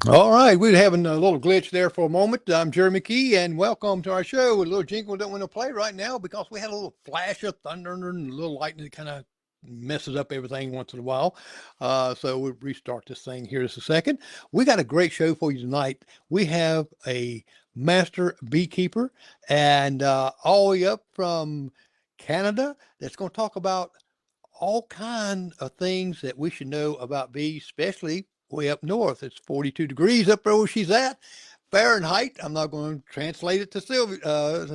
All right, we're having a little glitch there for a moment. I'm Jerry McKee, and welcome to our show. A little jingle we don't want to play right now because we had a little flash of thunder and a little lightning that kind of messes up everything once in a while. So we'll restart this thing here just a second. We got a great show for you tonight. We have a master beekeeper and all the way up from Canada that's going to talk about all kind of things that we should know about bees, especially way up north. It's 42 degrees up there where she's at. Fahrenheit. I'm not going to translate it to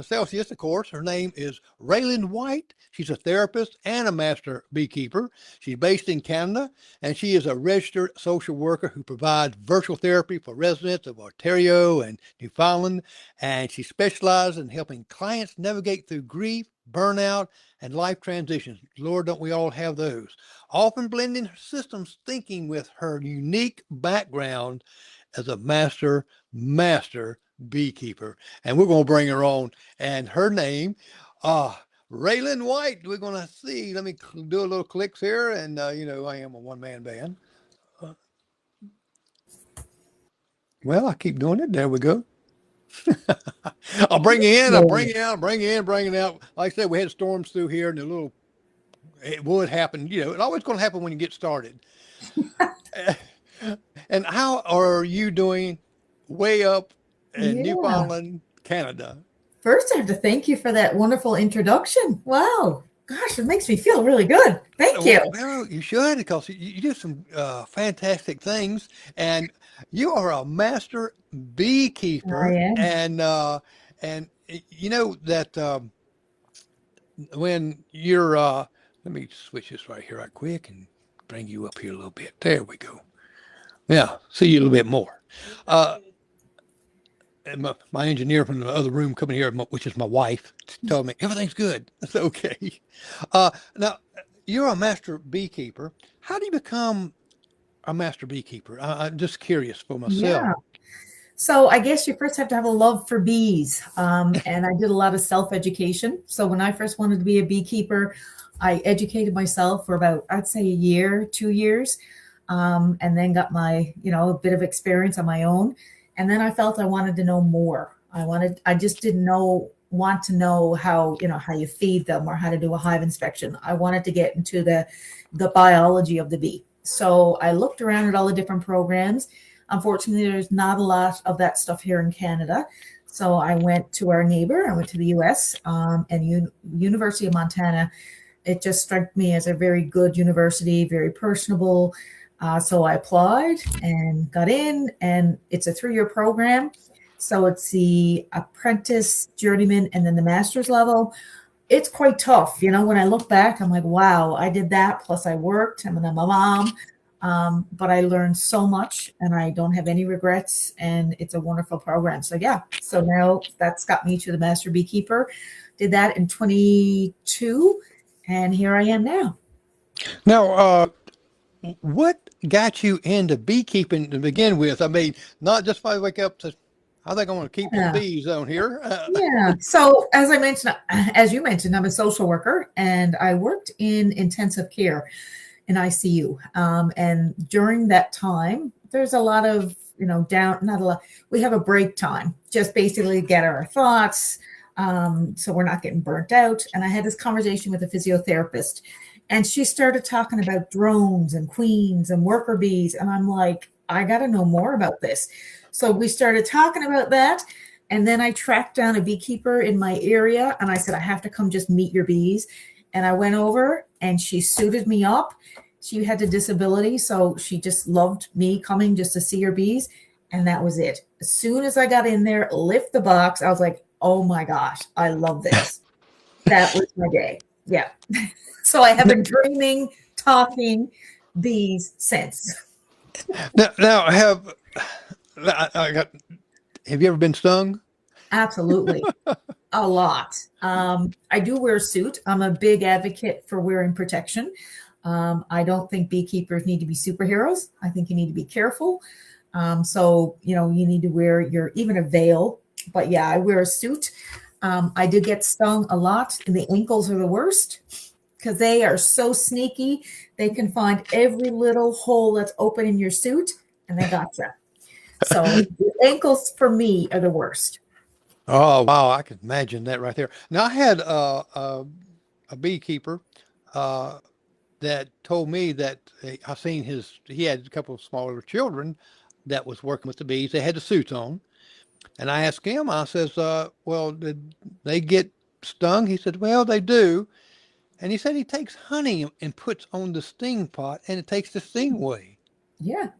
Celsius, of course. Her name is Raylynn White. She's a therapist and a master beekeeper. She's based in Canada, and she is a registered social worker who provides virtual therapy for residents of Ontario and Newfoundland. And she specializes in helping clients navigate through grief, burnout, and life transitions. Lord, don't we all have those? Often blending her systems thinking with her unique background as a master beekeeper. And we're going to bring her on. And her name, Raylynn White. We're going to see. Let me do a little clicks here. And, I am a one-man band. Uh, well, I keep doing it. There we go. I'll bring you in. I'll bring you out. Bring you in. Bring it out. Like I said, we had storms through here, and it would happen. It's always going to happen when you get started. And how are you doing way up in Yeah. Newfoundland, Canada? First, I have to thank you for that wonderful introduction. Wow. Gosh, it makes me feel really good. Thank you. Well, you should because you do some fantastic things, and you are a master I beekeeper, am. and you know that when you're let me switch this right here right quick and bring you up here a little bit. There we go. Yeah, see you a little bit more. Uh, and my engineer from the other room coming here, which is my wife, told me everything's good. It's okay. Now, you're a master beekeeper. How do you become a master beekeeper? I'm just curious for myself. Yeah. So I guess you first have to have a love for bees. And I did a lot of self-education. So when I first wanted to be a beekeeper, I educated myself for about, I'd say, a year, 2 years, and then got a bit of experience on my own. And then I felt I wanted to know more. I just didn't want to know how you feed them or how to do a hive inspection. I wanted to get into the biology of the bee. So I looked around at all the different programs. Unfortunately, there's not a lot of that stuff here in Canada. So I went to our neighbor. I went to the U.S. And University of Montana. It just struck me as a very good university, very personable. So I applied and got in, and it's a 3-year program. So it's the apprentice, journeyman, and then the master's level. It's quite tough. When I look back, I'm like, wow, I did that. Plus I worked. I'm a mom. But I learned so much and I don't have any regrets. And it's a wonderful program. So yeah. So now that's got me to the Master Beekeeper. Did that in 22. And here I am now. Now, what got you into beekeeping to begin with? I mean, not just if I wake up to, I think I want to keep some Yeah. bees on here. Yeah. So as you mentioned, I'm a social worker and I worked in intensive care in ICU. And during that time, there's a lot of, not a lot. We have a break time, just basically get our thoughts. So we're not getting burnt out. And I had this conversation with a physiotherapist and she started talking about drones and queens and worker bees. And I'm like, I got to know more about this. So we started talking about that. And then I tracked down a beekeeper in my area and I said, I have to come just meet your bees. And I went over and she suited me up. She had a disability, so she just loved me coming just to see her bees. And that was it. As soon as I got in there, lift the box, I was like, oh my gosh, I love this. That was my day. Yeah. So I have been dreaming, talking bees since. Now I got, have you ever been stung? Absolutely. A lot. I do wear a suit. I'm a big advocate for wearing protection. I don't think beekeepers need to be superheroes. I think you need to be careful. So, you need to wear even a veil. But yeah, I wear a suit. I did get stung a lot, and the ankles are the worst because they are so sneaky. They can find every little hole that's open in your suit, and they gotcha. So the ankles for me are the worst. Oh, wow. I can imagine that right there. Now, I had a beekeeper uh, that told me that I seen he had a couple of smaller children that was working with the bees. They had the suits on. And I asked him, I says, well, did they get stung? He said, well, they do. And he said he takes honey and puts on the sting pot and it takes the sting away. Yeah.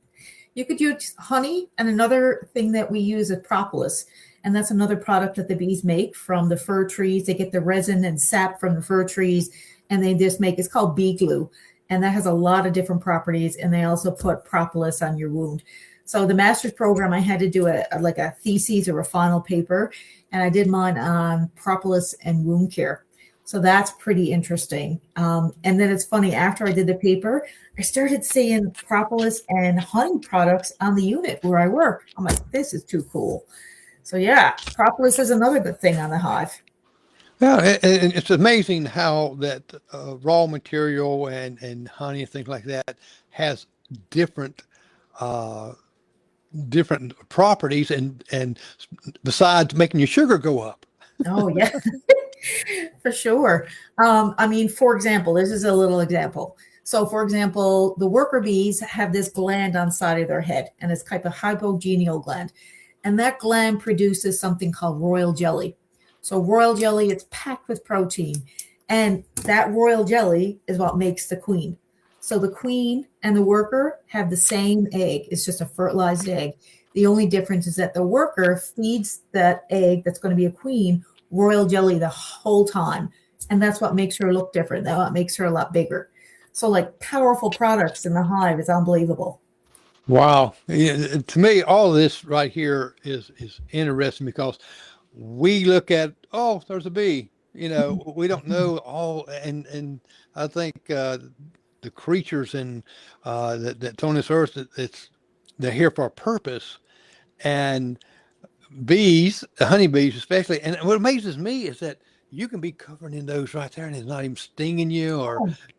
You could use honey, and another thing that we use is propolis. And that's another product that the bees make from the fir trees. They get the resin and sap from the fir trees, and they just make, it's called bee glue. And that has a lot of different properties. And they also put propolis on your wound. So the master's program, I had to do like a thesis or a final paper, and I did mine on propolis and wound care. So that's pretty interesting. And then it's funny, after I did the paper, I started seeing propolis and honey products on the unit where I work. I'm like, this is too cool. So yeah, propolis is another good thing on the hive. Yeah, and it's amazing how that raw material and honey and things like that has different uh, different properties and besides making your sugar go up. Oh yeah, for sure. I mean, for example, this is a little example. So for example, the worker bees have this gland on the side of their head, and it's kind of a hypogenial gland. And that gland produces something called royal jelly. So royal jelly, it's packed with protein. And that royal jelly is what makes the queen. So the queen and the worker have the same egg. It's just a fertilized egg. The only difference is that the worker feeds that egg that's going to be a queen royal jelly the whole time. And that's what makes her look different. That's what makes her a lot bigger. So like powerful products in the hive is unbelievable. Wow. Yeah, to me, all of this right here is interesting because we look at, oh, there's a bee. We don't know all, and I think the creatures and that's on this earth, they're here for a purpose. And bees, the honeybees especially, and what amazes me is that you can be covered in those right there, and it's not even stinging you, Oh,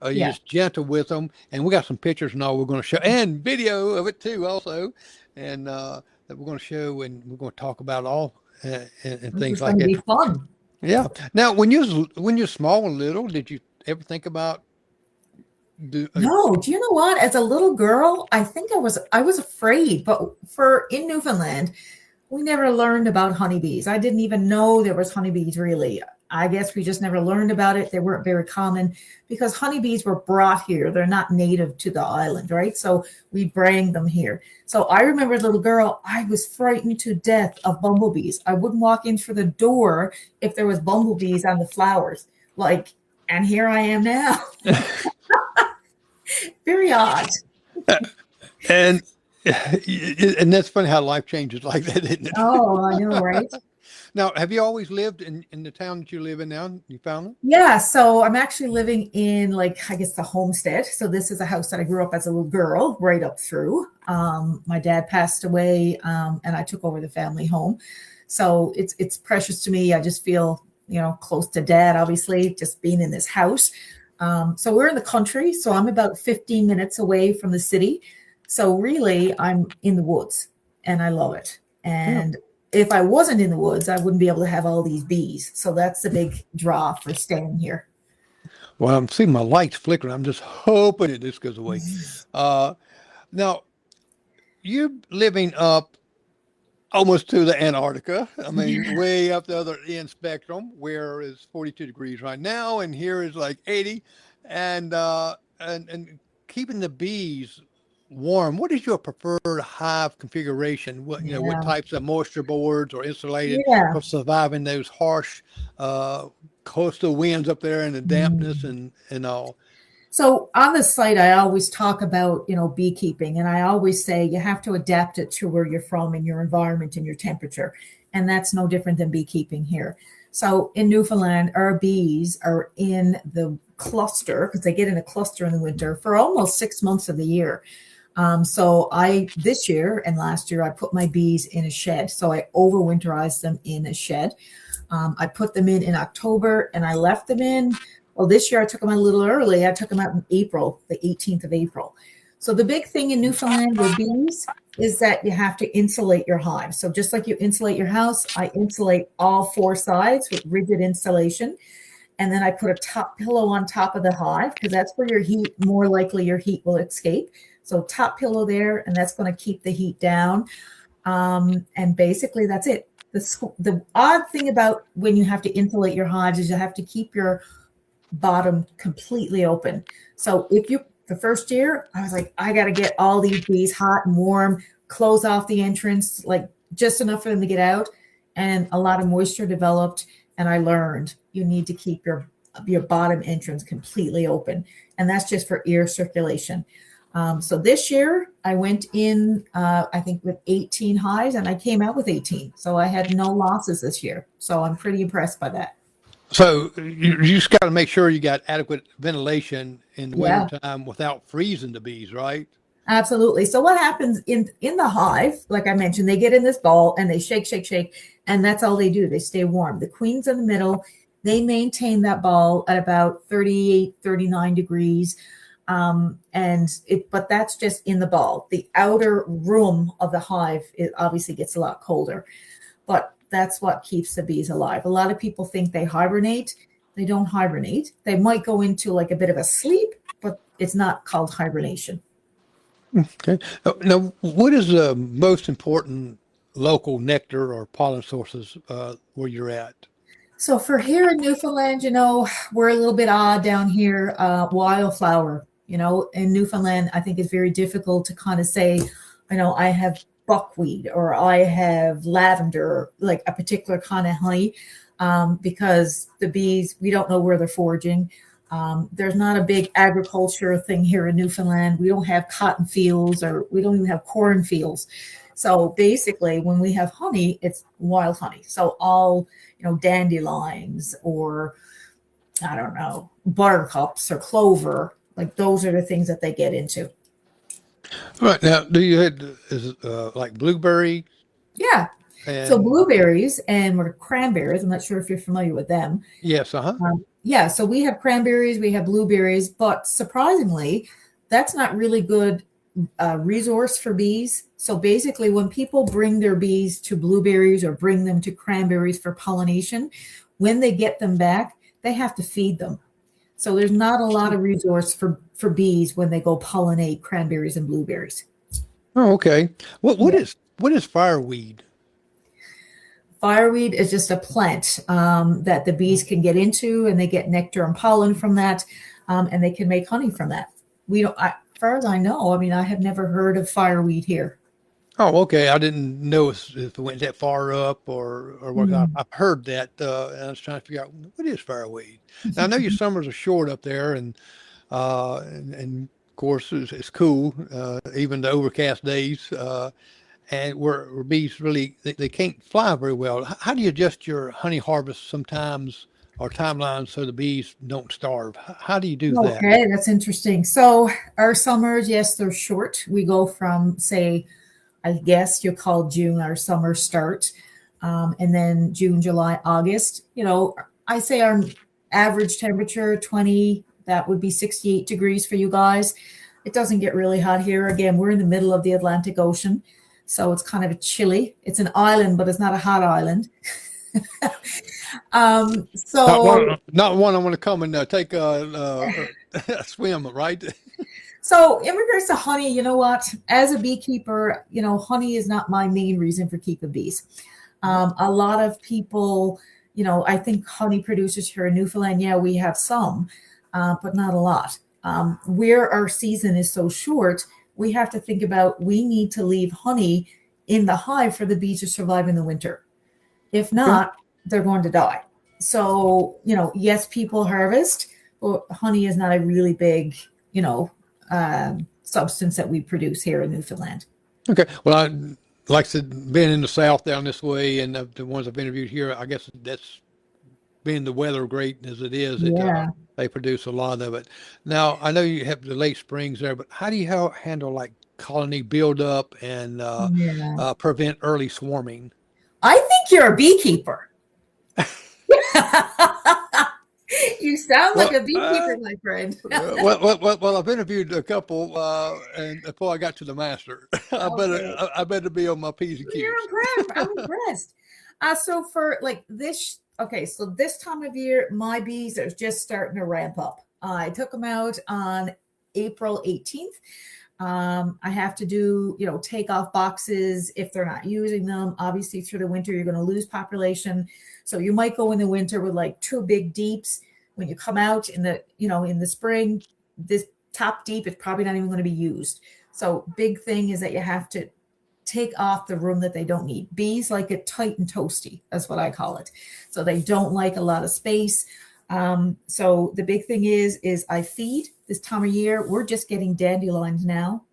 or you're yeah. just gentle with them. And we got some pictures and all we're going to show, and video of it too, also, and that we're going to show, and we're going to talk about all and This things is like going to that. be fun. Yeah. Now, when you're small and little, did you ever think about do? No, do you know what? As a little girl, I think I was afraid, but for in Newfoundland, we never learned about honeybees. I didn't even know there was honeybees really. I guess we just never learned about it. They weren't very common because honeybees were brought here. They're not native to the island, right? So we bring them here. So I remember as a little girl, I was frightened to death of bumblebees. I wouldn't walk in through the door if there was bumblebees on the flowers. Like, and here I am now. Very odd. And and that's funny how life changes like that, isn't it? Oh, I know, right? Now, have you always lived in the town that you live in now, Newfoundland? Yeah, so I'm actually living in like I guess the homestead. So this is a house that I grew up as a little girl right up through. My dad passed away, and I took over the family home. So it's precious to me. I just feel close to dad, obviously, just being in this house. So we're in the country, so I'm about 15 minutes away from the city. So really, I'm in the woods, and I love it. Yeah. And if I wasn't in the woods, I wouldn't be able to have all these bees. So that's the big draw for staying here. Well, I'm seeing my lights flickering. I'm just hoping that this goes away. Uh, Now, you living up almost to the Antarctica. I mean, way up the other end spectrum, where it's 42 degrees right now, and here is like 80, and keeping the bees warm. What is your preferred hive configuration? What Yeah. types of moisture boards or insulated Yeah. for surviving those harsh uh, coastal winds up there and the dampness Mm. and all? So on the site, I always talk about, beekeeping, and I always say you have to adapt it to where you're from and your environment and your temperature. And that's no different than beekeeping here. So in Newfoundland, our bees are in the cluster because they get in a cluster in the winter for almost 6 months of the year. So this year and last year, I put my bees in a shed. So I overwinterized them in a shed. I put them in October and I left them in. Well, this year I took them out a little early. I took them out in April, the 18th of April. So the big thing in Newfoundland with bees is that you have to insulate your hive. So just like you insulate your house, I insulate all four sides with rigid insulation. And then I put a top pillow on top of the hive because that's where your heat, more likely your heat will escape. So top pillow there, and that's going to keep the heat down. And basically that's it. The odd thing about when you have to insulate your hives is you have to keep your bottom completely open. So if you, the first year, I was like, I got to get all these bees hot and warm, close off the entrance, like just enough for them to get out. And a lot of moisture developed. And I learned you need to keep your bottom entrance completely open. And that's just for air circulation. So this year I went in, I think with 18 hives and I came out with 18. So I had no losses this year. So I'm pretty impressed by that. So you just got to make sure you got adequate ventilation in the Yeah. wintertime without freezing the bees, right? Absolutely. So what happens in the hive, like I mentioned, they get in this ball and they shake, shake, shake, and that's all they do. They stay warm. The queen's in the middle. They maintain that ball at about 38, 39 degrees. But that's just in the ball. The outer room of the hive, it obviously gets a lot colder, but that's what keeps the bees alive. A lot of people think they hibernate. They don't hibernate. They might go into like a bit of a sleep, but it's not called hibernation. Okay. Now, what is the most important local nectar or pollen sources where you're at? So for here in Newfoundland, we're a little bit odd down here. Wildflower, in Newfoundland, I think it's very difficult to kind of say, I have buckwheat or I have lavender, like a particular kind of honey, because the bees, we don't know where they're foraging. There's not a big agriculture thing here in Newfoundland. We don't have cotton fields or we don't even have corn fields. So basically when we have honey, it's wild honey. So all, dandelions or I don't know, buttercups or clover, like those are the things that they get into. All right. Now, do you had like blueberry? Yeah. So And blueberries and cranberries. I'm not sure if you're familiar with them. yes, uh-huh. Yeah, so we have cranberries, we have blueberries, but surprisingly, that's not really good resource for bees. So basically, when people bring their bees to blueberries or bring them to cranberries for pollination, when they get them back, they have to feed them. So there's not a lot of resource for bees when they go pollinate cranberries and blueberries. Oh, okay. What Yeah. is fireweed? Fireweed is just a plant that the bees can get into, and they get nectar and pollen from that, and they can make honey from that. As far as I know, I have never heard of fireweed here. Oh, okay. I didn't know if it went that far up or what. Mm. I've heard that, and I was trying to figure out what is fireweed. Now, I know your summers are short up there, and of course it's cool, even the overcast days. And where bees really they can't fly very well. How do you adjust your honey harvest sometimes or timelines so the bees don't starve? How do you do that? Okay, that's interesting. So our summers, yes, they're short. We go from, say, I guess you call June our summer start, and then June, July, August. I say our average temperature 20. That would be 68 degrees for you guys. It doesn't get really hot here. Again, we're in the middle of the Atlantic Ocean. So it's kind of chilly. It's an island, but it's not a hot island. Not one I want to come and take a swim, right? So in regards to honey, you know what? As a beekeeper, honey is not my main reason for keeping bees. A lot of people, I think honey producers here in Newfoundland, yeah, we have some, but not a lot. Where our season is so short, we have to think about we need to leave honey in the hive for the bees to survive in the winter. If not, they're going to die. So, yes, people harvest, but honey is not a really big, substance that we produce here in Newfoundland. Okay. Well, like I said, being in the South down this way, and the ones I've interviewed here, I guess that's being the weather great as it is, Yeah. they produce a lot of it. Now, I know you have the late springs there, but how do you handle like colony buildup and Yeah. prevent early swarming? I think you're a beekeeper. You sound like Well, a beekeeper, my friend. well, I've interviewed a couple, and before I got to the master, Okay. I better be on my P's and You're Q's. impressed. I'm impressed. So for like this, okay, so this time of year, my bees are just starting to ramp up. I took them out on April 18th. I have to do, take off boxes if they're not using them. Obviously, through the winter, you're going to lose population. So you might go in the winter with like 2 big deeps. When you come out in the spring, this top deep is probably not even going to be used. So big thing is that you have to take off the room that they don't need. Bees like it tight and toasty. That's what I call it. So they don't like a lot of space. So the big thing is I feed this time of year. We're just getting dandelions now.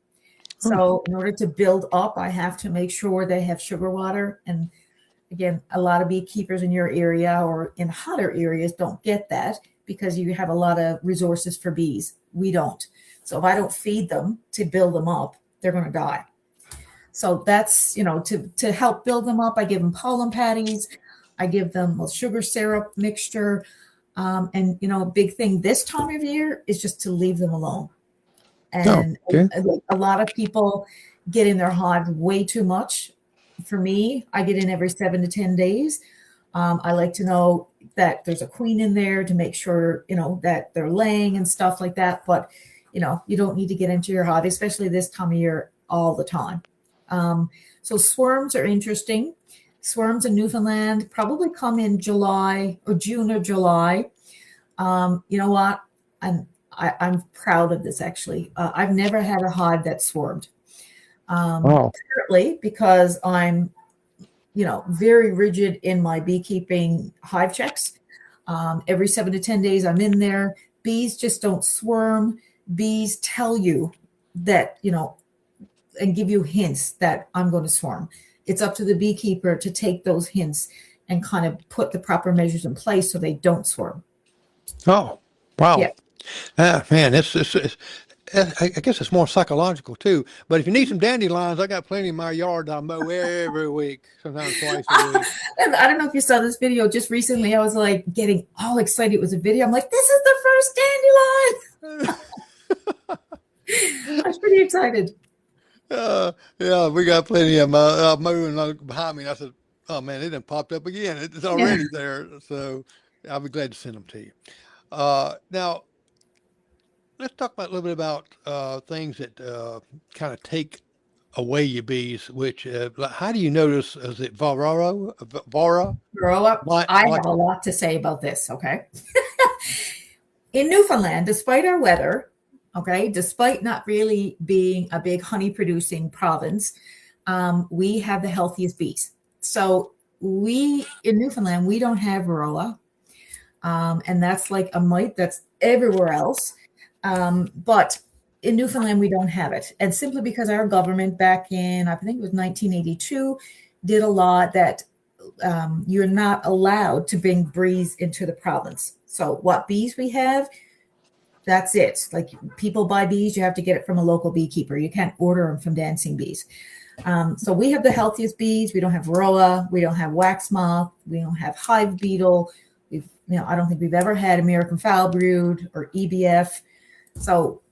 So in order to build up, I have to make sure they have sugar water. And again, a lot of beekeepers in your area or in hotter areas don't get that because you have a lot of resources for bees. We don't. So if I don't feed them to build them up, they're going to die. So that's, to help build them up, I give them pollen patties. I give them a sugar syrup mixture. And, a big thing this time of year is just to leave them alone. And a lot of people get in their hive way too much. For me, I get in every 7 to 10 days. I like to know that there's a queen in there to make sure, that they're laying and stuff like that. But, you don't need to get into your hive, especially this time of year all the time. So swarms are interesting. Swarms in Newfoundland probably come in July or June or July. You know what? I'm proud of this actually. I've never had a hive that swarmed. Partly because I'm, very rigid in my beekeeping hive checks. Every 7 to 10 days I'm in there. Bees just don't swarm. Bees tell you that, and give you hints that I'm going to swarm. It's up to the beekeeper to take those hints and kind of put the proper measures in place so they don't swarm. Oh, wow. Yeah. Man, I guess it's more psychological too. But if you need some dandelions, I got plenty in my yard. I mow every week, sometimes twice a week. And I don't know if you saw this video just recently. I was like getting all excited. It was a video. I'm like, this is the first dandelion. I was pretty excited. Yeah, we got plenty of them. I moving behind me, and I said, "Oh man, it done popped up again. It's already there." So I'll be glad to send them to you. Now, let's talk about a little bit about things that kind of take away your bees. Which, how do you notice? Is it Vara? Grow up. I have a lot to say about this. Okay. In Newfoundland, despite our weather, despite not really being a big honey producing province, we have the healthiest bees. So in Newfoundland, we don't have varroa. And that's like a mite that's everywhere else. But in Newfoundland, we don't have it. And simply because our government back in, I think it was 1982, did a law that you're not allowed to bring bees into the province. So what bees we have, that's it. Like people buy bees, you have to get it from a local beekeeper. You can't order them from dancing bees. So we have the healthiest bees. We don't have varroa. We don't have wax moth. We don't have hive beetle. I don't think we've ever had American foul brood or EBF. So,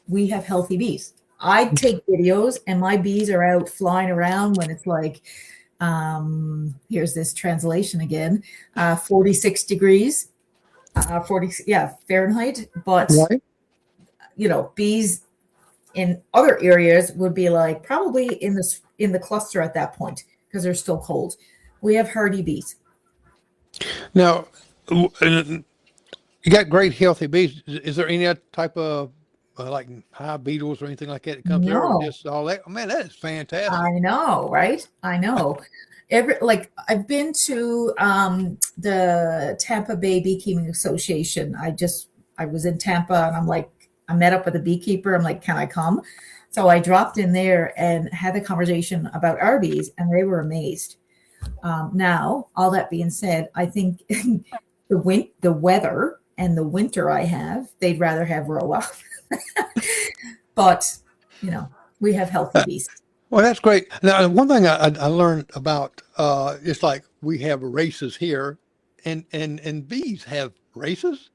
we have healthy bees. I take videos and my bees are out flying around when it's like, here's this translation again, 46 degrees, Fahrenheit. But, right. Bees in other areas would be like probably in the cluster at that point because they're still cold. We have hardy bees. Now, you got great healthy bees. Is there any other type of like hive beetles or anything like that comes there? Or just all that? Oh, man, that is fantastic. I know, right? I know. I've been to the Tampa Bay Beekeeping Association. I was in Tampa and I met up with a beekeeper. I'm like, can I come? So I dropped in there and had a conversation about our bees and they were amazed. Now, all that being said, I think the weather and the winter I have, they'd rather have varroa. But, we have healthy bees. Well, that's great. Now, one thing I learned about, it's like we have races here and bees have races.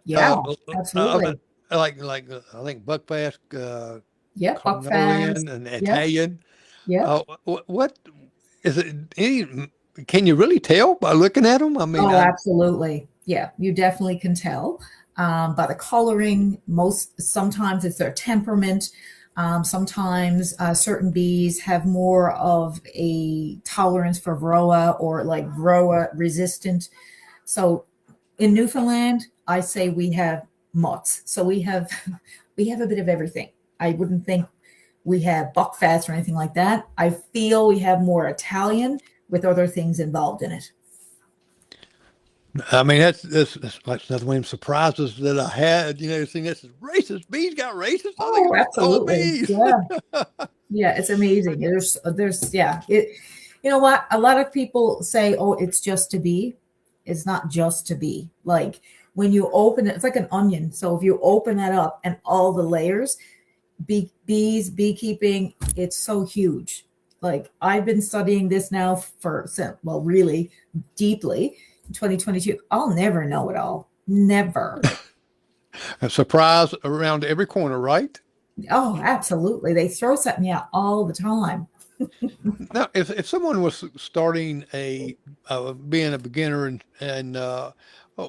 Yeah, Uh, absolutely. I think Buckfast, Yep, Cardinalian, Buckfast. and Yep, Italian. yep. What is it? Can you really tell by looking at them? I mean, Oh, absolutely. Yeah, you definitely can tell by the coloring. Sometimes it's their temperament. Sometimes certain bees have more of a tolerance for varroa or like varroa resistant. So in Newfoundland, I say we have mutts. So we have we have a bit of everything. I wouldn't think we have buckfast or anything like that. I feel we have more Italian with other things involved in it. I mean, that's like another one of them surprises that I had. Seeing this is racist. Bees got racist. I think Oh, it's all absolutely. bees. Yeah. Yeah, it's amazing. Yeah, you know what? A lot of people say, oh, it's just to be. It's not just to be. Like when you open it, it's like an onion. So if you open that up and all the layers, bees, beekeeping, it's so huge. Like I've been studying this now well, really deeply in 2022. I'll never know it all. Never. A surprise around every corner, right? Oh, absolutely. They throw something out all the time. Now, if someone was starting being a beginner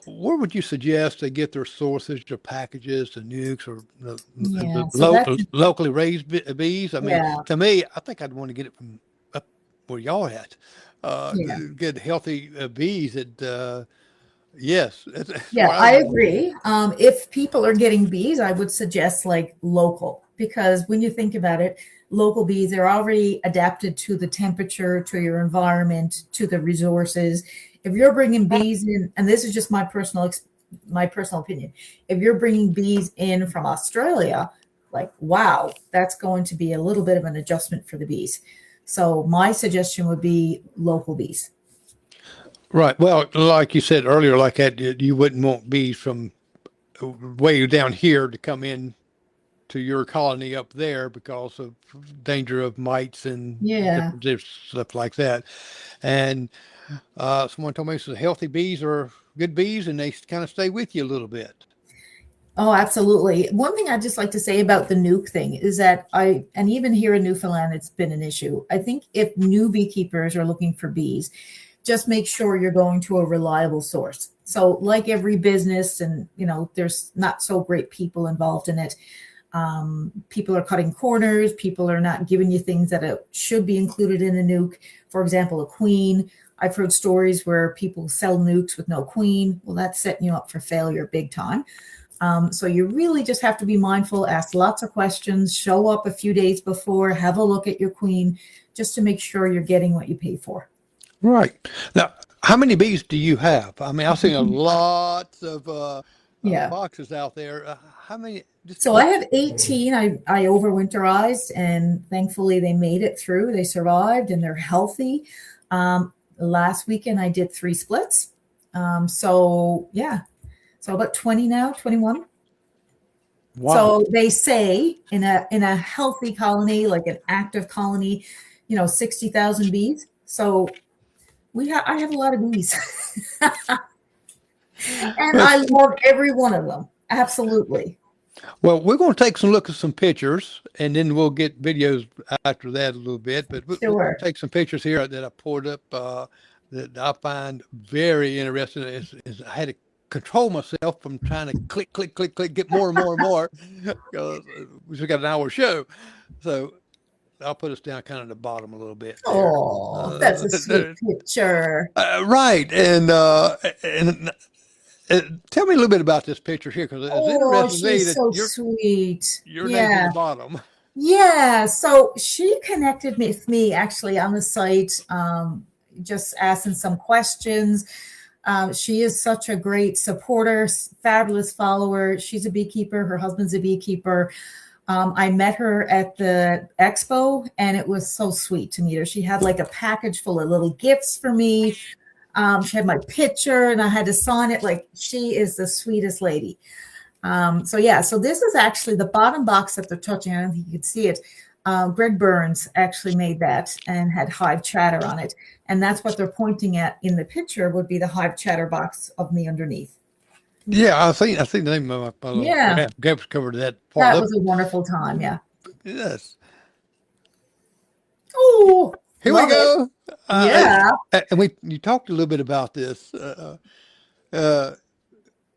where would you suggest they get their sources, their packages, the nukes, or Yeah. So that's, locally raised bees? I mean, yeah. to me, I think I'd want to get it from up where y'all at. Yeah. Good healthy bees that yes, that's Yeah, where I I go. agree. If people are getting bees, I would suggest like local because when you think about it, local bees are already adapted to the temperature, to your environment, to the resources. If you're bringing bees in, and this is just my personal opinion, if you're bringing bees in from Australia, like wow, that's going to be a little bit of an adjustment for the bees. So my suggestion would be local bees. Right. Well, like you said earlier, like that, you wouldn't want bees from way down here to come in to your colony up there because of danger of mites and Yeah. different stuff like that. And someone told me so healthy bees are good bees and they kind of stay with you a little bit. Oh, absolutely. One thing I'd just like to say about the nuke thing is that and even here in Newfoundland, it's been an issue. I think if new beekeepers are looking for bees, just make sure you're going to a reliable source. So, like every business, and there's not so great people involved in it. People are cutting corners. People are not giving you things that should be included in a nuke. For example, a queen. I've heard stories where people sell nukes with no queen. Well, that's setting you up for failure big time. So you really just have to be mindful, ask lots of questions, show up a few days before, have a look at your queen, just to make sure you're getting what you pay for. Right. Now, how many bees do you have? I mean, I've seen a lot of Yeah. boxes out there. How many? So I have 18. I overwinterized and thankfully they made it through. They survived and they're healthy. Last weekend I did 3 splits. So yeah. So about 20 now, 21. Wow. So they say in a healthy colony, like an active colony, 60,000 bees. So I have a lot of bees. And I love every one of them. Absolutely. Well, we're going to take some look at some pictures, and then we'll get videos after that a little bit. But we're going Sure. to take some pictures here that I pulled up that I find very interesting. I had to control myself from trying to click, click, click, click, get more and more and more because we got an hour show. So I'll put us down kind of the bottom a little bit there. Oh, that's a sweet picture. Right, and tell me a little bit about this picture here because it's Oh, interesting to me she's that so sweet. your name's on Yeah. the bottom. Yeah. So she connected with me actually on the site, just asking some questions. She is such a great supporter, fabulous follower. She's a beekeeper. Her husband's a beekeeper. I met her at the expo and it was so sweet to meet her. She had like a package full of little gifts for me. She had my picture and I had to sign it. Like she is the sweetest lady. So this is actually the bottom box that they're touching. I don't think you can see it. Greg Burns actually made that and had hive chatter on it. And that's what they're pointing at in the picture would be the hive chatter box of me underneath. Yeah, I think the name of my little Yeah, graphics covered that part that up. was a wonderful time. Yeah. Yes. Oh, Here we love it. go. Yeah. And we you talked a little bit about this. Uh,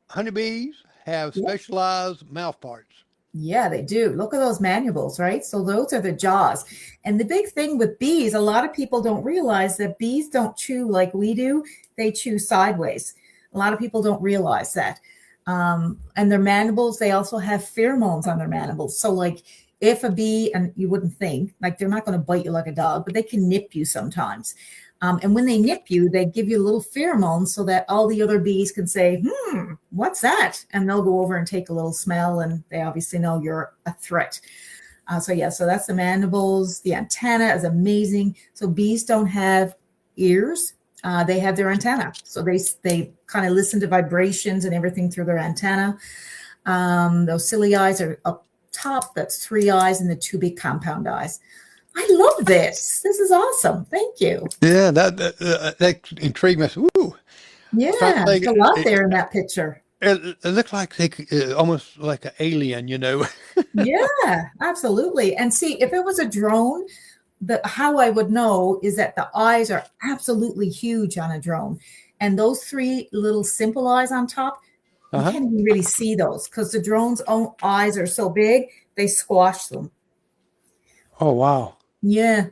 honeybees have specialized mouth parts. Yeah, they do. Look at those mandibles, right? So those are the jaws. And the big thing with bees, a lot of people don't realize that bees don't chew like we do. They chew sideways. A lot of people don't realize that. And their mandibles, they also have pheromones on their mandibles. So like if a bee, and you wouldn't think, like they're not going to bite you like a dog, but they can nip you sometimes. And when they nip you, they give you a little pheromone so that all the other bees can say, what's that? And they'll go over and take a little smell, and they obviously know you're a threat. So that's the mandibles. The antenna is amazing. So bees don't have ears. They have their antenna. So they kind of listen to vibrations and everything through their antenna. Those ciliary eyes are up top. That's 3 eyes and the 2 big compound eyes. I love this. This is awesome. Thank you. Yeah, that intrigued me. Ooh, Yeah, trying to think. it's a lot there in that picture. It looked like almost like an alien, you know. Yeah, absolutely. And see, if it was a drone, how I would know is that the eyes are absolutely huge on a drone. And those 3 little simple eyes on top, you Uh-huh. can't even really see those because the drone's own eyes are so big, they squash them. Oh wow, Yeah.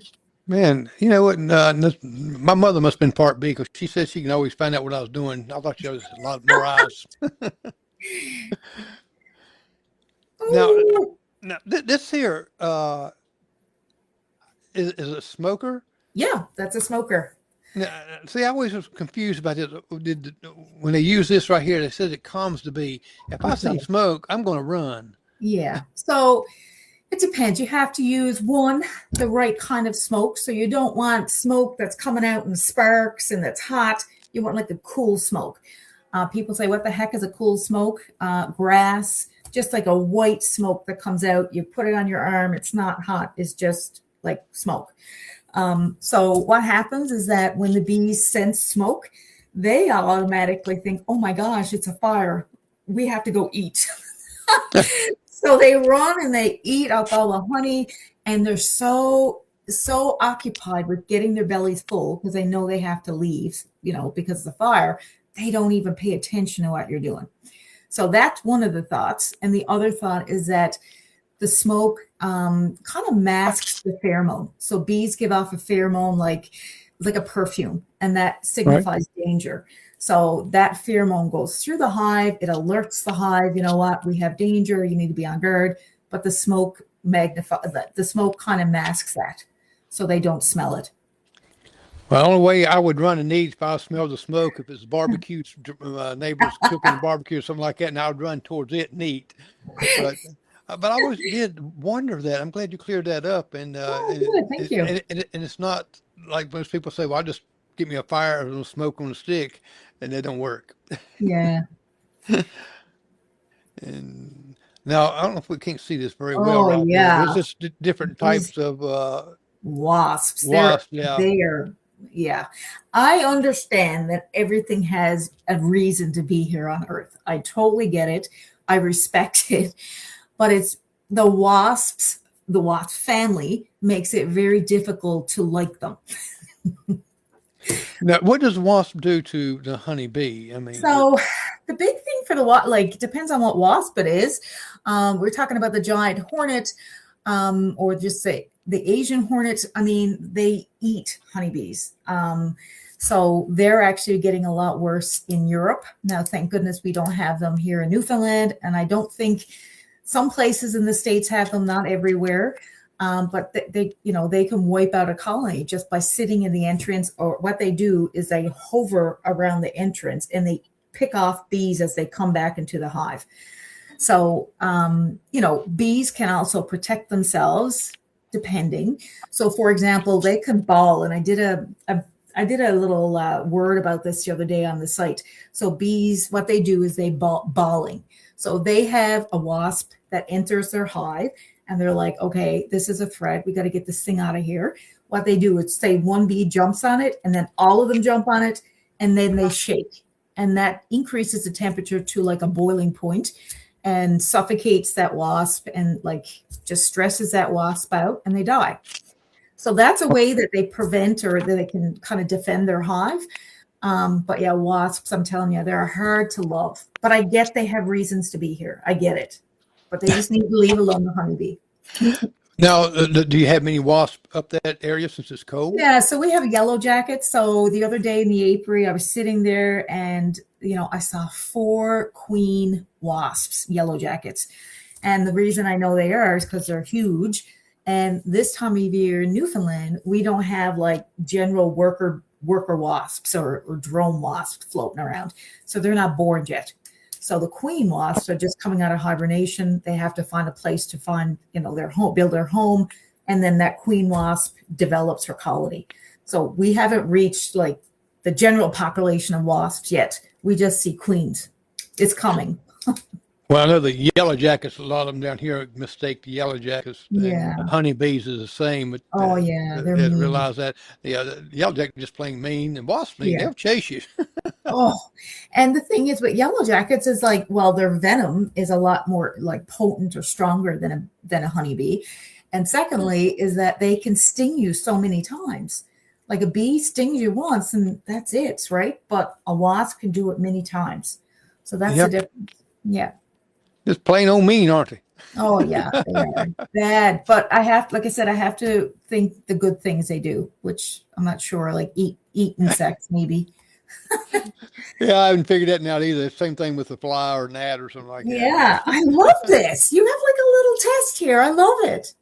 man! You know what? My mother must have been part B because she said she can always find out what I was doing. I thought she was a lot more eyes. Now, Ooh. this here is a smoker. Yeah, that's a smoker. Now, see, I always was confused about this. When they use this right here, they said it calms the bee. If I It see does. smoke, I'm going to run. Yeah. So it depends. You have to use the right kind of smoke. So you don't want smoke that's coming out in sparks and that's hot. You want like a cool smoke. People say, what the heck is a cool smoke? Grass, just like a white smoke that comes out. You put it on your arm. It's not hot. It's just like smoke. So what happens is that when the bees sense smoke, they automatically think, oh my gosh, it's a fire. We have to go eat. So they run and they eat up all the honey, and they're so occupied with getting their bellies full because they know they have to leave, because of the fire. They don't even pay attention to what you're doing. So that's one of the thoughts. And the other thought is that the smoke kind of masks the pheromone. So bees give off a pheromone like a perfume, and that Right. signifies danger. So that pheromone goes through the hive. It alerts the hive, you know what, we have danger. You need to be on guard. But the smoke the smoke kind of masks that, so they don't smell it. Well, the only way I would run and eat if I smelled the smoke, if it's barbecue, neighbors cooking a barbecue or something like that, and I would run towards it and eat. But but I always did wonder that. I'm glad you cleared that up, Oh, good. Thank you. and it's not like most people say, "Well, I just give me a fire or a little smoke on a stick," and they don't work. Yeah. And now I don't know if we can't see this very well Oh, right here. There's yeah. just different These types of wasps, wasps. Yeah. yeah. I understand that everything has a reason to be here on Earth. I totally get it. I respect it. But it's the wasp family makes it very difficult to like them. Now, what does wasp do to the honeybee? I mean, So the big thing for the wasp, like, depends on what wasp it is. We're talking about the giant hornet, or just say the Asian hornet. I mean, they eat honeybees. So they're actually getting a lot worse in Europe. Now, thank goodness we don't have them here in Newfoundland. And I don't think some places in the States have them, not everywhere. But they can wipe out a colony just by sitting in the entrance. Or what they do is they hover around the entrance and they pick off bees as they come back into the hive. So, bees can also protect themselves depending. So, for example, they can ball, and I did a little word about this the other day on the site. So bees, what they do is they balling. So they have a wasp that enters their hive, and they're like, okay, this is a threat. We got to get this thing out of here. What they do is say one bee jumps on it, and then all of them jump on it, and then they shake. and that increases the temperature to like a boiling point and suffocates that wasp and like just stresses that wasp out and they die. So that's a way that they prevent or that they can kind of defend their hive. But yeah, wasps, I'm telling you, they're hard to love. But I get they have reasons to be here. I get it. But they just need to leave alone the honeybee. Now, do you have many wasps up that area since it's cold? Yeah, so we have yellow jackets. So the other day in the apiary, I was sitting there and, I saw 4 queen wasps, yellow jackets. And the reason I know they are is because they're huge. And this time of year in Newfoundland, we don't have like general worker wasps or drone wasps floating around. So they're not born yet. So the queen wasps are just coming out of hibernation. They have to find a place to find, their home, build their home. And then that queen wasp develops her colony. So we haven't reached like the general population of wasps yet. We just see queens. It's coming. Well, I know the yellow jackets, a lot of them down here mistake the yellow jackets. Yeah. And honeybees is the same. But, yeah. They didn't realize that. The yellow jacket is just plain mean, and wasps mean, they'll chase you. And the thing is with yellow jackets is like, well, their venom is a lot more like potent or stronger than a honeybee. And secondly, is that they can sting you so many times. Like a bee stings you once and that's it, right? But a wasp can do it many times. So that's the difference. Yeah. Just plain old mean, aren't they? Oh, yeah. They are bad. But I have to think the good things they do, which I'm not sure, like eat insects maybe. Yeah, I haven't figured that out either. Same thing with the fly or gnat or something like that. Yeah, I love this. You have like a little test here. I love it.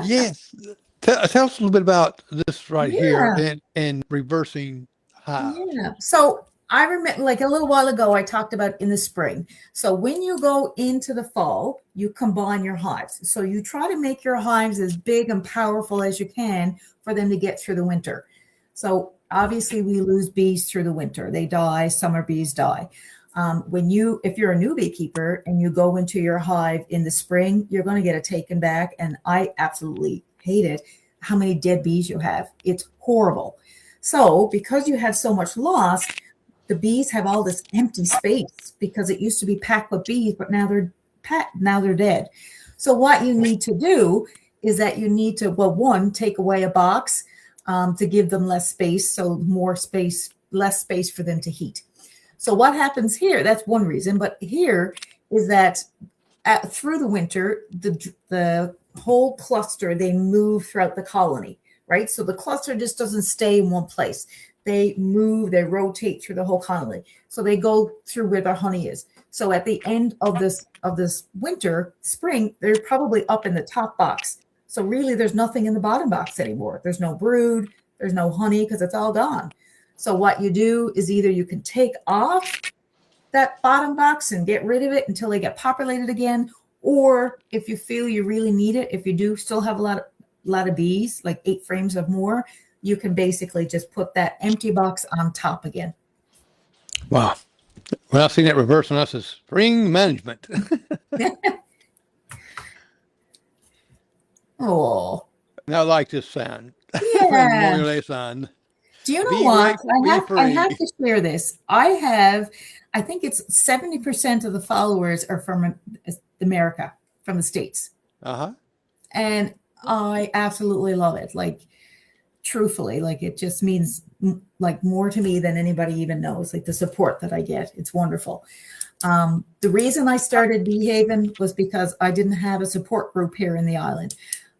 Yes. Tell us a little bit about this right here and reversing hives. Yeah. So I remember like a little while ago, I talked about in the spring. So when you go into the fall, you combine your hives. So you try to make your hives as big and powerful as you can for them to get through the winter. So obviously we lose bees through the winter. They die. Summer bees die. If you're a new beekeeper and you go into your hive in the spring, you're going to get it taken back. And I absolutely hate it. How many dead bees you have. It's horrible. So because you have so much loss, the bees have all this empty space because it used to be packed with bees, but now they're dead. So what you need to do is that you need to, one, take away a box to give them less space. So less space for them to heat. So what happens here, that's one reason, but here is that through the winter, the whole cluster, they move throughout the colony, right? So the cluster just doesn't stay in one place. They move, they rotate through the whole colony. So they go through where the honey is. So at the end of this winter, spring, they're probably up in the top box. So really there's nothing in the bottom box anymore. There's no brood, there's no honey because it's all gone. So what you do is either you can take off that bottom box and get rid of it until they get populated again. Or if you feel you really need it, if you do still have a lot of bees, like 8 frames of more, you can basically just put that empty box on top again. Wow. Well, I've seen that reverse on us as spring management. Oh. I like this sound. Yeah. Sound. Do you know what? I have to share this. I think it's 70% of the followers are from America, from the States. Uh-huh. And I absolutely love it. Like, truthfully, like it just means like more to me than anybody even knows, like the support that I get. It's wonderful. The reason I started Bee Haven was because I didn't have a support group here in the island.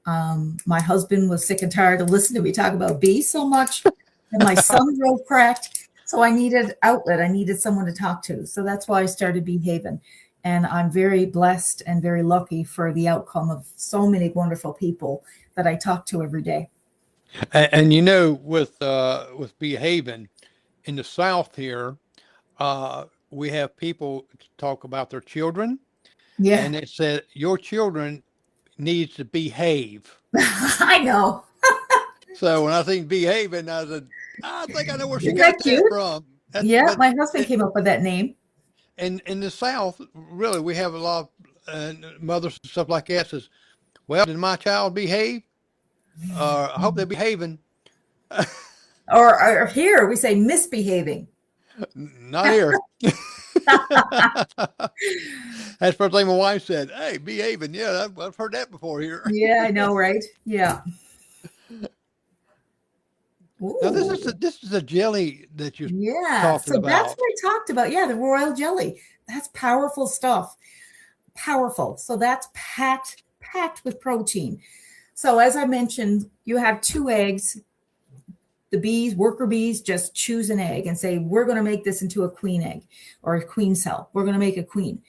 My husband was sick and tired of listening to me talk about bees so much, and my son drove cracked. So I needed outlet. I needed someone to talk to. So that's why I started Bee Haven. And I'm very blessed and very lucky for the outcome of so many wonderful people that I talk to every day. And with Bee Haven in the South here, we have people talk about their children. Yeah. And it said, your children needs to behave. I know. So when I think Bee Haven, I said, I think I know where she got that from. My husband came up with that name. And in the South, really, we have a lot of mothers and stuff like that says, well, did my child behave? I hope they're behaving. or here we say misbehaving. Not here. That's the first thing my wife said. Hey, behaving. Yeah, I've heard that before here. Yeah, I know, right? Yeah. Now Ooh. this is a jelly that you're Yeah. talking So that's about. what I talked about. Yeah, the royal jelly. That's powerful stuff. Powerful. So that's packed with protein. So as I mentioned, you have two eggs. The bees, worker bees, just choose an egg and say, we're going to make this into a queen egg or a queen cell. We're going to make a queen.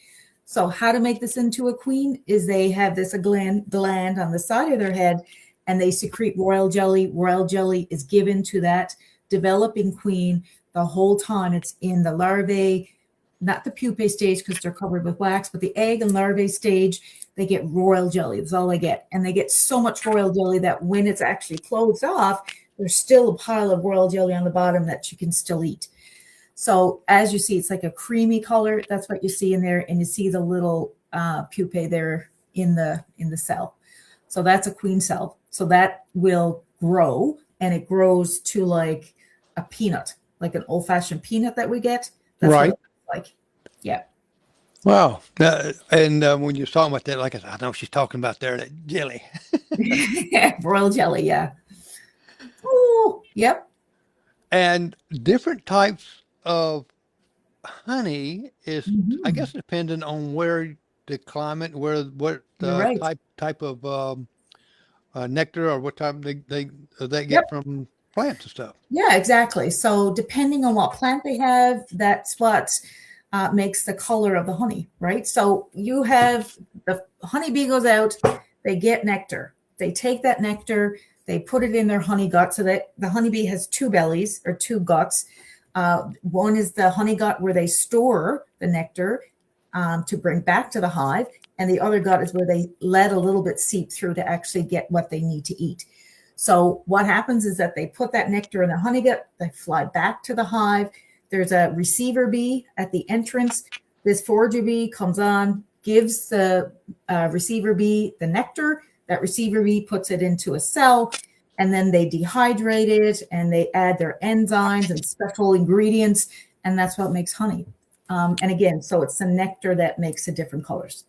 So how to make this into a queen is they have this gland on the side of their head and they secrete royal jelly. Royal jelly is given to that developing queen the whole time it's in the larvae, not the pupae stage because they're covered with wax, but the egg and larvae stage, they get royal jelly. That's all they get. And they get so much royal jelly that when it's actually closed off, there's still a pile of royal jelly on the bottom that you can still eat. So as you see, it's like a creamy color. That's what you see in there. And you see the little pupae there in the cell. So that's a queen cell. So that will grow and it grows to like a peanut, like an old fashioned peanut that we get. That's Right. what it looks like. Yeah. Wow. And when you're talking about that, like I know she's talking about there, that jelly. Royal jelly. Yeah. Oh, yep. And different types of honey is, I Mhm. guess, depending on where the climate, what You're right. type of nectar or what type they Yep. get from plants and stuff. Yeah, exactly. So depending on what plant they have, that's what makes the color of the honey, right? So you have the honeybee goes out, they get nectar. They take that nectar, they put it in their honey gut. So that the honeybee has two bellies or two guts. One is the honey gut where they store the nectar to bring back to the hive. And the other gut is where they let a little bit seep through to actually get what they need to eat. So what happens is that they put that nectar in the honey gut, they fly back to the hive. There's a receiver bee at the entrance. This forager bee comes on, gives the receiver bee the nectar. That receiver bee puts it into a cell, and then they dehydrate it and they add their enzymes and special ingredients, and that's what makes honey. And again, so it's the nectar that makes the different colors.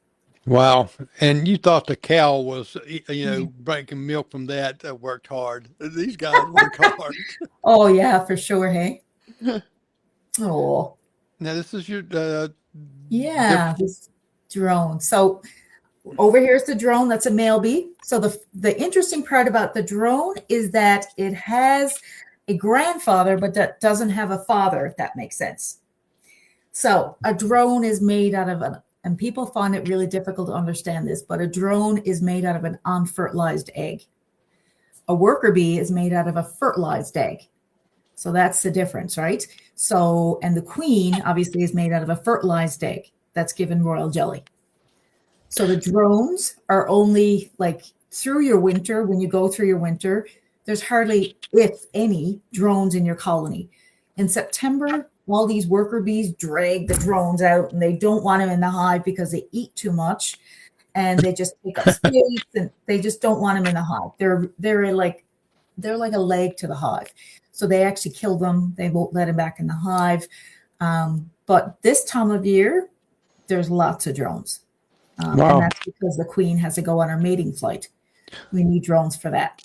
Wow. And you thought the cow was, breaking milk from that, worked hard. These guys work hard. Oh yeah, for sure. Hey. Oh Now, this is your yeah, different. this drone. So over here's the drone. That's a male bee. So the interesting part about the drone is that it has a grandfather, but that doesn't have a father, if that makes sense. So a drone is made out of and people find it really difficult to understand this, but a drone is made out of an unfertilized egg. A worker bee is made out of a fertilized egg. So that's the difference, right? So, and the queen obviously is made out of a fertilized egg that's given royal jelly. So the drones are only like through your winter, when you go through your winter, there's hardly, if any, drones in your colony. In September, all these worker bees drag the drones out and they don't want them in the hive because they eat too much and they just take up space and they just don't want them in the hive. They're like a leg to the hive. So they actually kill them. They won't let them back in the hive. But this time of year, there's lots of drones. And Wow. that's because the queen has to go on her mating flight. We need drones for that.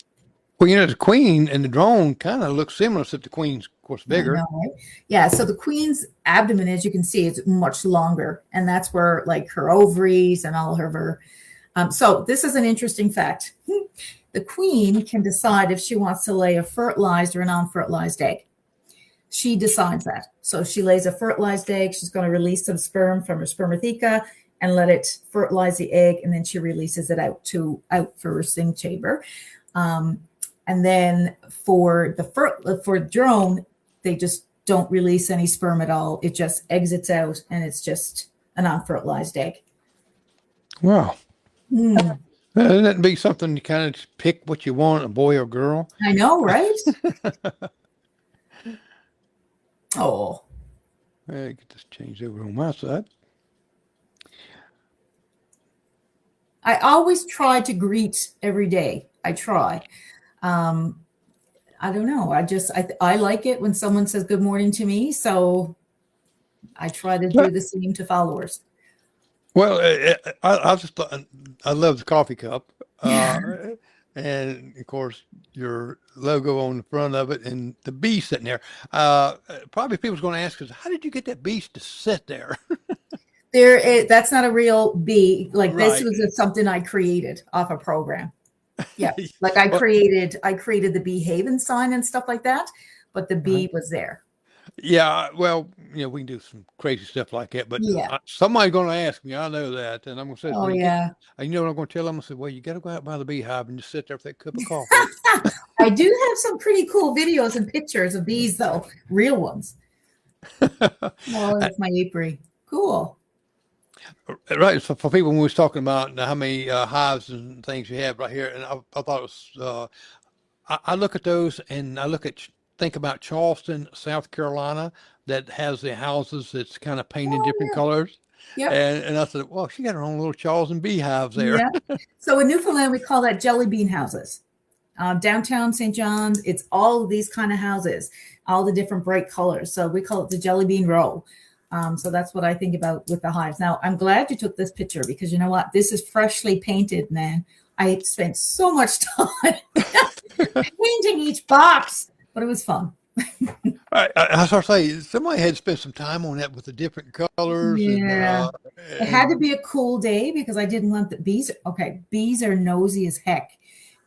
Well, the queen and the drone kind of look similar, except the queen's, of course, I bigger. know, right? Yeah. So the queen's abdomen, as you can see, is much longer. And that's where like her ovaries and all of her. So this is an interesting fact. The queen can decide if she wants to lay a fertilized or a non-fertilized egg. She decides that. So if she lays a fertilized egg, she's going to release some sperm from her spermatheca and let it fertilize the egg, and then she releases it out for her sting chamber. And then for drone, they just don't release any sperm at all. It just exits out, and it's just an unfertilized egg. Wow. Mm. Wouldn't that be something you kind of pick what you want, a boy or girl? I know, right? Oh. Hey, get this changed over on my side. I always try to greet every day. I try. I don't know. I like it when someone says good morning to me. So I try to do the same to followers. Well, I just I love the coffee cup, and of course your logo on the front of it, and the bee sitting there. Probably people's going to ask us, how did you get that beast to sit there? That's not a real bee. Like this Right. was something I created off a program. Yeah, like I Well, created the Bee Haven sign and stuff like that, but the bee was there. yeah. Well, we can do some crazy stuff like that, but Yeah. somebody's going to ask me. I know that, and I'm going to say, Oh well, yeah. you know what I'm going to tell them? I said, well, you got to go out by the beehive and just sit there with that cup of coffee. I do have some pretty cool videos and pictures of bees, though, real ones. Oh, that's my apiary. Cool. Right. So for people, when we was talking about how many hives and things you have right here, and I thought it was, I look at those and think about Charleston, South Carolina, that has the houses that's kind of painted Oh different yeah. colors. Yep. And I said, well, she got her own little Charleston beehives there. Yeah. So in Newfoundland, we call that jelly bean houses. Downtown St. John's, it's all of these kind of houses, all the different bright colors. So we call it the jelly bean row. So that's what I think about with the hives. Now, I'm glad you took this picture because you know what? This is freshly painted, man. I spent so much time painting each box, but it was fun. I was say somebody had spent some time on that with the different colors Yeah. It had to and be a cool day because I didn't want the bees. Okay, bees are nosy as heck.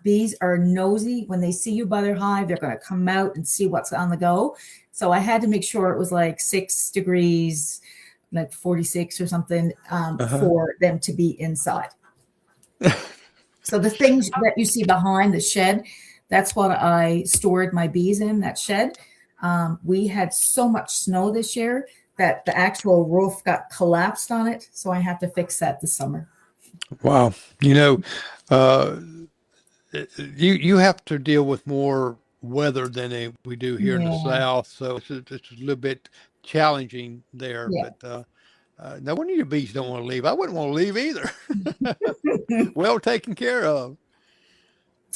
Bees are nosy. When they see you by their hive, they're going to come out and see what's on the go. So I had to make sure it was like 6 degrees, like 46 or something, for them to be inside. So the things that you see behind the shed, that's what I stored my bees in, that shed. We had so much snow this year that the actual roof got collapsed on it. So I have to fix that this summer. wow, uh, you have to deal with more weather than we do here in the Yeah. South, so it's a little bit challenging there. Yeah. But no wonder your bees don't want to leave. I wouldn't want to leave either. Well taken care of.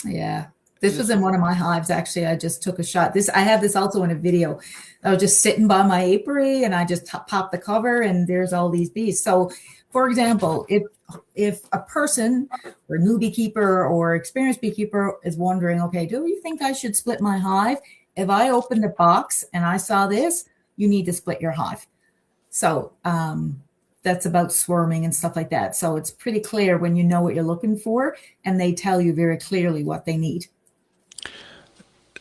Yeah. This was This, in one of my hives, actually. I just took a shot. I have this also in a video. I was just sitting by my apiary and I just popped the cover and there's all these bees. So, for example, if a person or new beekeeper or experienced beekeeper is wondering, okay, do you think I should split my hive? If I opened the box and I saw this, you need to split your hive. So, that's about swarming and stuff like that. So it's pretty clear when you know what you're looking for and they tell you very clearly what they need.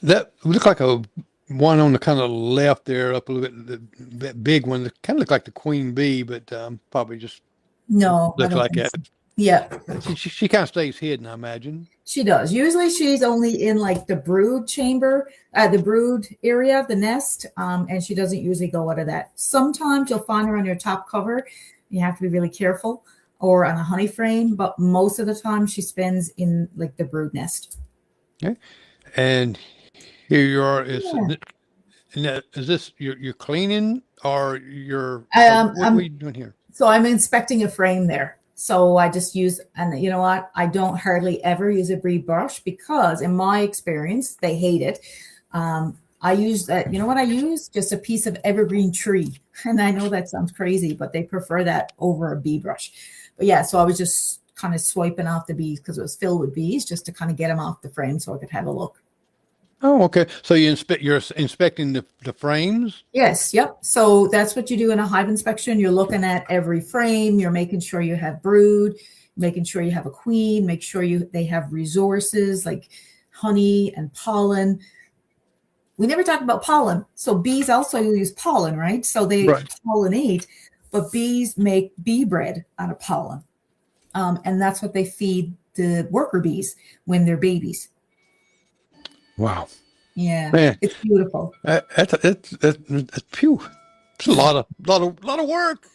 that looked like a one on the kind of left there, up a little bit, that big one. That kind of looked like the queen bee, but probably just No, I looks don't like think that. so. Yeah, She kind of stays hidden, I imagine. she does. Usually she's only in like the brood chamber, the brood area of the nest, and she doesn't usually go out of that. Sometimes you'll find her on your top cover. You have to be really careful, or on a honey frame, but most of the time she spends in like the brood nest. Okay. And here you are. Yeah. Is this you're cleaning or what are I'm you doing here? So I'm inspecting a frame there. So I just use, and you know what? I don't hardly ever use a bee brush because in my experience, they hate it. I use that, you know what I use? Just a piece of evergreen tree. And I know that sounds crazy, but they prefer that over a bee brush. But yeah, so I was just kind of swiping off the bees because it was filled with bees just to kind of get them off the frame so I could have a look. Oh, okay. So you're inspecting the frames? Yes, yep. So that's what you do in a hive inspection. You're looking at every frame. You're making sure you have brood, making sure you have a queen, make sure they have resources like honey and pollen. We never talked about pollen. So bees also use pollen, right? So they Right. pollinate, but bees make bee bread out of pollen. And that's what they feed the worker bees when they're babies. Wow. Yeah, Man, it's beautiful. that's phew. It's a lot of work.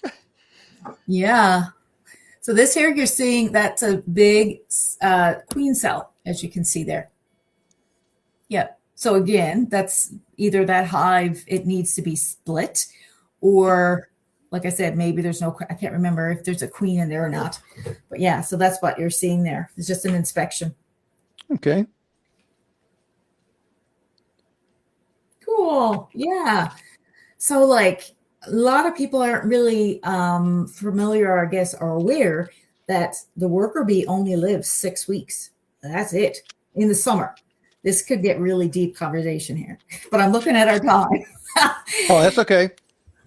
Yeah. So this here you're seeing, that's a big queen cell, as you can see there. Yeah. So again, that's either that hive, it needs to be split, or like I said, maybe there's no, I can't remember if there's a queen in there or not. But yeah, so that's what you're seeing there. It's just an inspection. Okay. Cool. Yeah. So like A lot of people aren't really familiar, I guess, or aware that the worker bee only lives 6 weeks. That's it in the summer. This could get really deep conversation here, but I'm looking at our time. Oh, that's okay.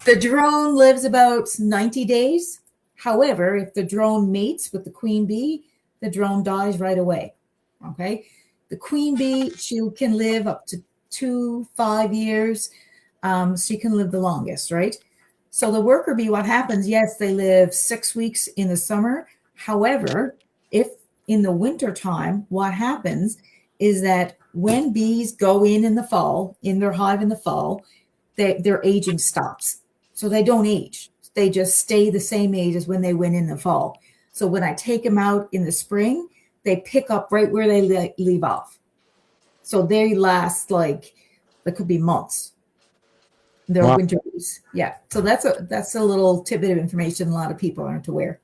The drone lives about 90 days. However, if the drone mates with the queen bee, the drone dies right away. Okay. The queen bee, she can live up to 5 years. She can live the longest, right? So the worker bee, what happens? Yes, they live 6 weeks in the summer. However, if in the winter time, what happens is that when bees go in the fall, in their hive in the fall, their aging stops. So they don't age. They just stay the same age as when they went in the fall. So when I take them out in the spring, they pick up right where they leave off. So they last like, it could be months. They're Wow. winter bees. Yeah. So that's a little tidbit of information a lot of people aren't aware.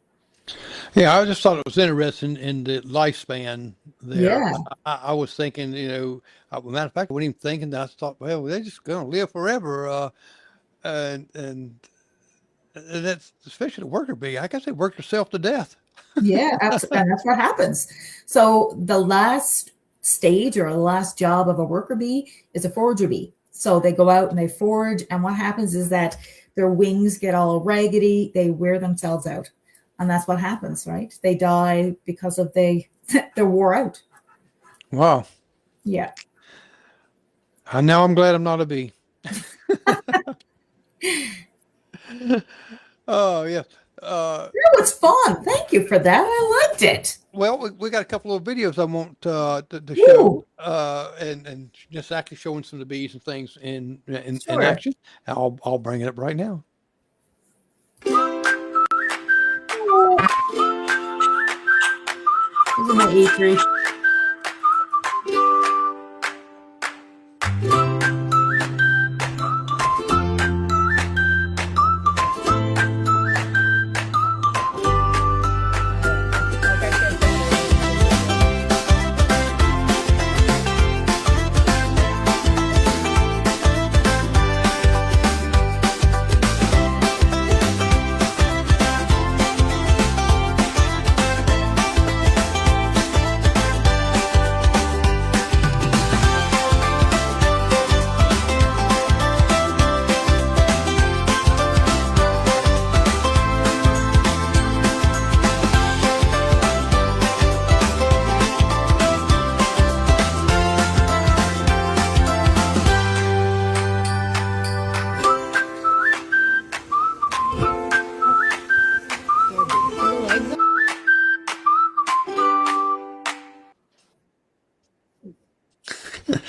Yeah, I just thought it was interesting in the lifespan there. Yeah. I was thinking, matter of fact, I wasn't even thinking that. I thought, well, they're just going to live forever. And that's especially the worker bee. I guess they work themselves to death. Yeah, absolutely. And that's what happens. So the last stage or the last job of a worker bee is a forager bee. So they go out and they forage, and what happens is that their wings get all raggedy, they wear themselves out. And that's what happens, right? They die because of they're wore out. Wow. Yeah. Now I'm glad I'm not a bee. Oh, yes. That was fun. Thank you for that. I liked it. Well, we got a couple of videos I want to Ooh. show, and just actually showing some of the bees and things in Sure. action. I'll bring it up right now. These are my apiary.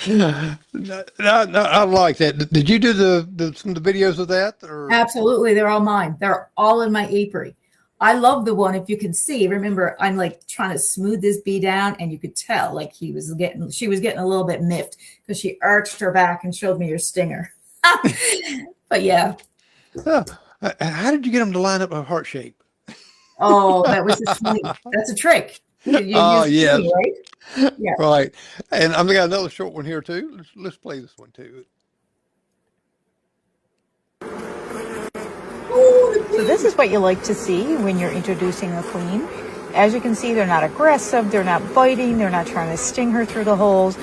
No, I like that. Did you do some of the videos of that? Or Absolutely. They're all mine. They're all in my apiary. I love the one, if you can see, remember, I'm like trying to smooth this bee down, and you could tell like she was getting a little bit miffed because she arched her back and showed me her stinger. But yeah. How did you get them to line up a heart shape? Oh, that was just funny. That's a trick. Oh, yes. Me, right? Yeah. Right. And I've got another short one here too. Let's play this one too. So this is what you like to see when you're introducing a queen. As you can see, they're not aggressive, they're not biting, they're not trying to sting her through the holes.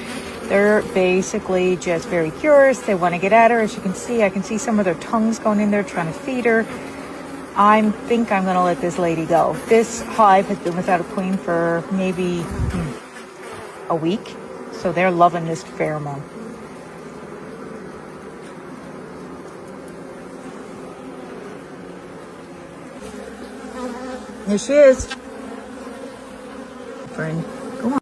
They're basically just very curious. They want to get at her. As you can see, I can see some of their tongues going in there trying to feed her. I think I'm going to let this lady go. This hive has been without a queen for maybe a week. So they're loving this pheromone. Here she is. Friend, go on.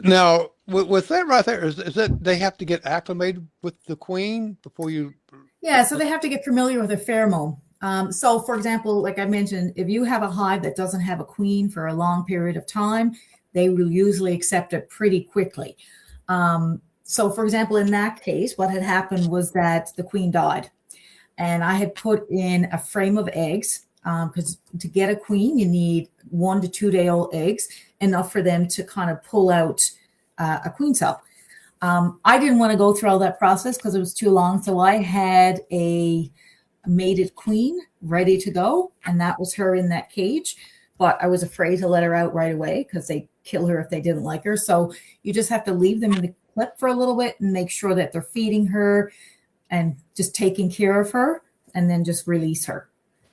Now, with that right there, is that they have to get acclimated with the queen before you? Yeah, so they have to get familiar with a pheromone. So, for example, like I mentioned, if you have a hive that doesn't have a queen for a long period of time, they will usually accept it pretty quickly. So, for example, in that case, what had happened was that the queen died, and I had put in a frame of eggs because to get a queen, you need 1 to 2 day old eggs, enough for them to kind of pull out a queen cell. I didn't want to go through all that process because it was too long. So I had a mated queen ready to go, and that was her in that cage. But I was afraid to let her out right away because they kill her if they didn't like her. So you just have to leave them in the clip for a little bit and make sure that they're feeding her and just taking care of her, and then just release her.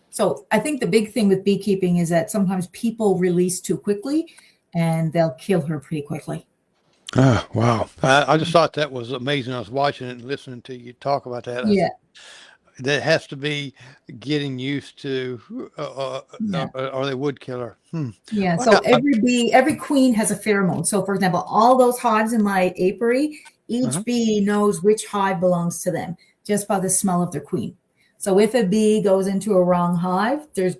So I think the big thing with beekeeping is that sometimes people release too quickly and they'll kill her pretty quickly. Oh, wow. I just thought that was amazing. I was watching it and listening to you talk about that. Yeah. That has to be getting used to, Yeah. or they would kill her. Yeah. Well, So every queen has a pheromone. So for example, all those hives in my apiary, each bee knows which hive belongs to them just by the smell of their queen. So if a bee goes into a wrong hive, there's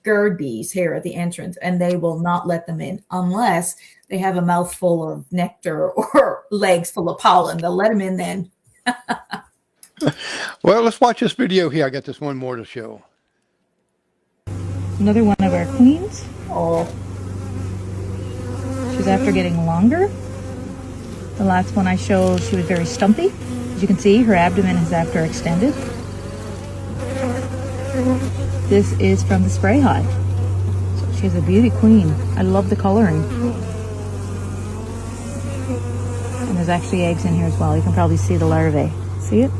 guard bees here at the entrance, and they will not let them in unless they have a mouthful of nectar or legs full of pollen. They'll let them in then. Well, let's watch this video here. I got this one more to show. Another one of our queens. Oh, She's after getting longer. The last one I showed, she was very stumpy. As you can see, her abdomen is after extended. This is from the spray hive. So she's a beauty queen. I love the coloring. And there's actually eggs in here as well. You can probably see the larvae. See it?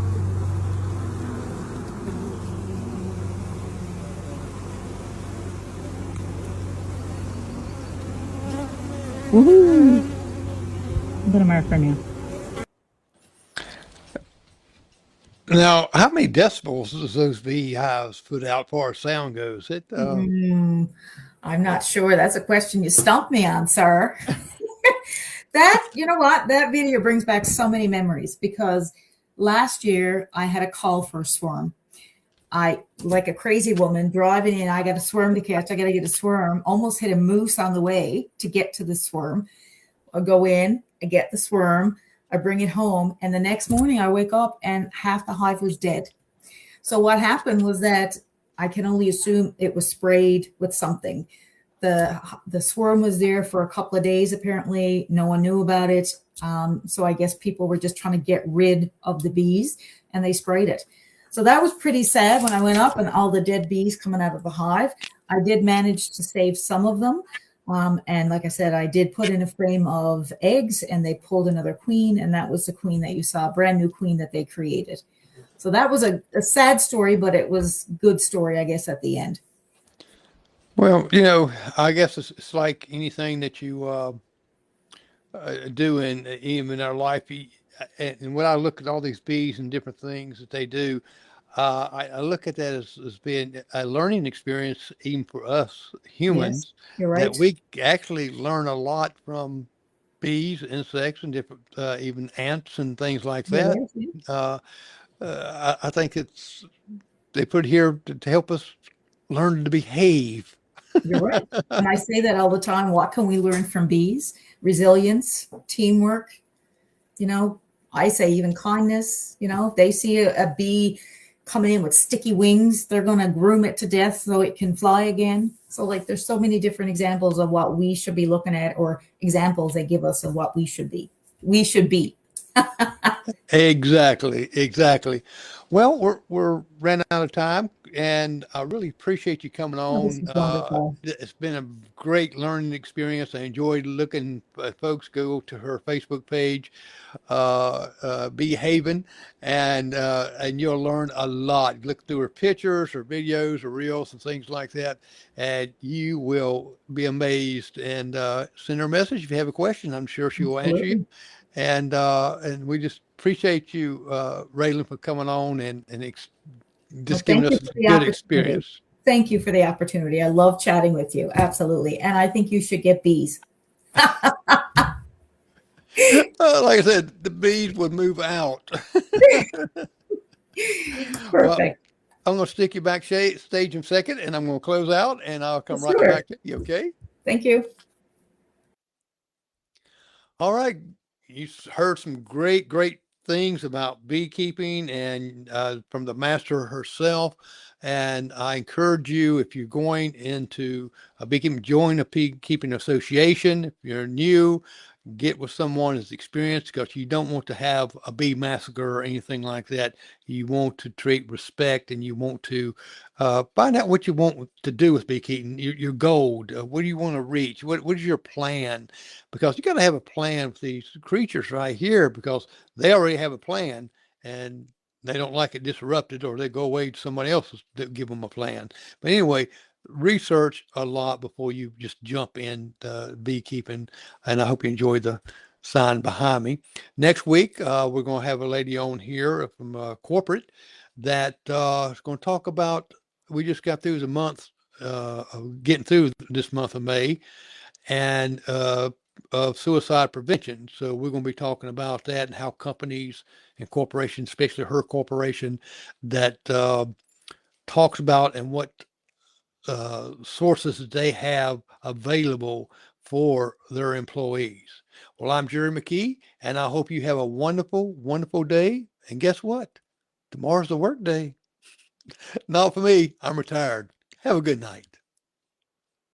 Woohoo! I'm gonna mark her now. Now, how many decibels does those beehives put out as far as sound goes? I'm not sure. That's a question you stumped me on, sir. That, you know what? That video brings back so many memories because last year I had a call for a swarm. I, like a crazy woman, driving in, I got a swarm to catch. I got to get a swarm. Almost hit a moose on the way to get to the swarm. I go in, I get the swarm, I bring it home, and the next morning I wake up and half the hive was dead. So what happened was that I can only assume it was sprayed with something. The swarm was there for a couple of days, apparently. No one knew about it. So I guess people were just trying to get rid of the bees, and they sprayed it. So that was pretty sad when I went up and all the dead bees coming out of the hive. I did manage to save some of them. And like I said, I did put in a frame of eggs, and they pulled another queen, and that was the queen that you saw, a brand new queen that they created. So that was a sad story, but it was a good story, I guess, at the end. Well, I guess it's like anything that you do in our life. And when I look at all these bees and different things that they do, I look at that as being a learning experience, even for us humans, Yes, you're right. that we actually learn a lot from bees, insects, and different, even ants and things like that. I think they put here to help us learn to behave. You're right. And I say that all the time. What can we learn from bees? Resilience, teamwork, I say even kindness. If they see a bee coming in with sticky wings, they're going to groom it to death so it can fly again. So there's so many different examples of what we should be looking at, or examples they give us of what we should be. Exactly. Well, we're ran out of time, and I really appreciate you coming on. This is wonderful. It's been a great learning experience. I enjoyed looking. Folks, go to her Facebook page, Bee Haven, and you'll learn a lot. Look through her pictures, her videos, her reels, and things like that, and you will be amazed. And send her a message if you have a question. I'm sure she will answer you. And we just appreciate you, Raylynn, for coming on and giving us a good experience. Thank you for the opportunity. I love chatting with you. Absolutely. And I think you should get bees. Like I said, the bees would move out. Perfect. Well, I'm going to stick you backstage in a second, and I'm going to close out, and I'll come right back to you. Okay? Thank you. All right. You heard some great things about beekeeping and from the master herself. And I encourage you, if you're going into a beekeeping, join a beekeeping association. If you're new, get with someone that's experienced, because you don't want to have a bee massacre or anything like that. You want to treat respect, and you want to find out what you want to do with beekeeping, your goal. What do you want to reach? What is your plan? Because you got to have a plan with these creatures right here, because they already have a plan, and they don't like it disrupted, or they go away to somebody else that give them a plan. But anyway, research a lot before you just jump in beekeeping. And I hope you enjoy the sign behind me. Next week, we're going to have a lady on here from corporate that is going to talk about. We just got through the month, getting through this month of May, and of suicide prevention. So we're going to be talking about that, and how companies and corporations, especially her corporation, that talks about, and what sources that they have available for their employees. Well, I'm Jerry McKee, and I hope you have a wonderful, wonderful day. And guess what? Tomorrow's the work day. Not for me. I'm retired. Have a good night.